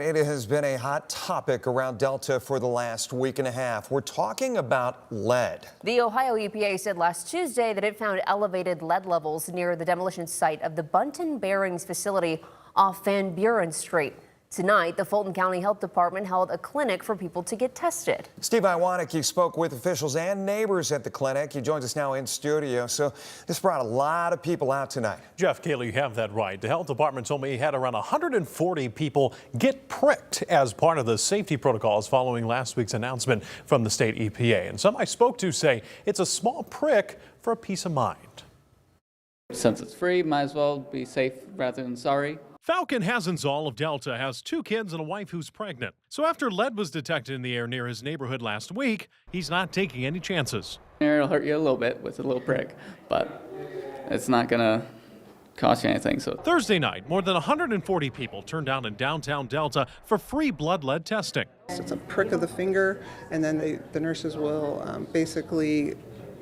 It has been a hot topic around Delta for the last week and a half. We're talking about lead. The Ohio EPA said last Tuesday that it found elevated lead levels near the demolition site of the Bunting Bearings facility off Van Buren Street. Tonight, the Fulton County Health Department held a clinic for people to get tested. Steve Iwanicki spoke with officials and neighbors at the clinic. He joins us now in studio. So this brought a lot of people out tonight. Jeff Cayley, you have that right. The health department told me he had around 140 people get pricked as part of the safety protocols following last week's announcement from the state EPA. And some I spoke to say it's a small prick for a peace of mind. Since it's free, might as well be safe rather than sorry. Falcon Hazenzoll of Delta has 2 kids and a wife who's pregnant. So after lead was detected in the air near his neighborhood last week, he's not taking any chances. It'll hurt you a little bit with a little prick, but it's not going to cost you anything. So Thursday night, more than 140 people turned out in downtown Delta for free blood lead testing. It's a prick of the finger, and then the nurses will basically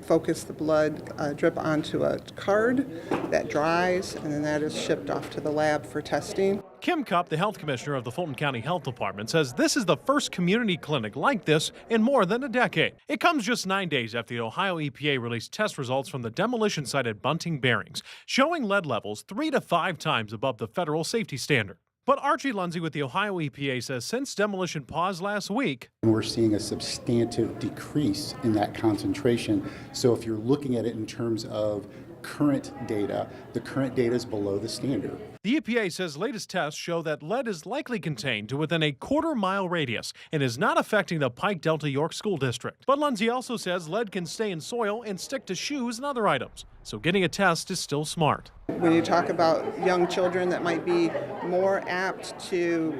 focus the blood drip onto a card that dries, and then that is shipped off to the lab for testing. Kim Cupp, the health commissioner of the Fulton County Health Department, says this is the first community clinic like this in more than a decade. It comes just 9 days after the Ohio EPA released test results from the demolition site at Bunting Bearings, showing lead levels 3 to 5 times above the federal safety standard. But Archie Lundsey with the Ohio EPA says since demolition paused last week, we're seeing a substantive decrease in that concentration. So if you're looking at it in terms of current data, the current data is below the standard. The EPA says latest tests show that lead is likely contained to within a quarter-mile radius and is not affecting the Pike Delta York School District. But Lundsey also says lead can stay in soil and stick to shoes and other items, so getting a test is still smart. When you talk about young children that might be more apt to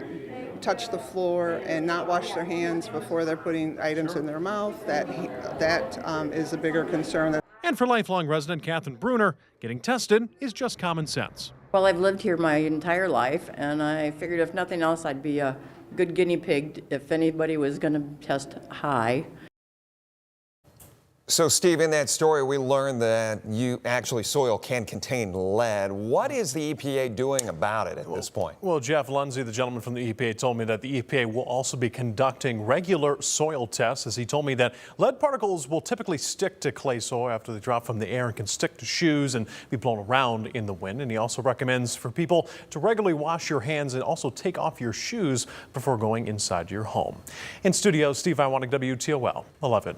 touch the floor and not wash their hands before they're putting items in their mouth, that is a bigger concern. And for lifelong resident Catherine Bruner, getting tested is just common sense. Well, I've lived here my entire life, and I figured if nothing else, I'd be a good guinea pig if anybody was going to test high. So, Steve, in that story, we learned that soil can contain lead. What is the EPA doing about it at this point? Well, Jeff Lundsey, the gentleman from the EPA, told me that the EPA will also be conducting regular soil tests, as he told me that lead particles will typically stick to clay soil after they drop from the air and can stick to shoes and be blown around in the wind. And he also recommends for people to regularly wash your hands and also take off your shoes before going inside your home. In studio, Steve Iwanicki, WTOL 11.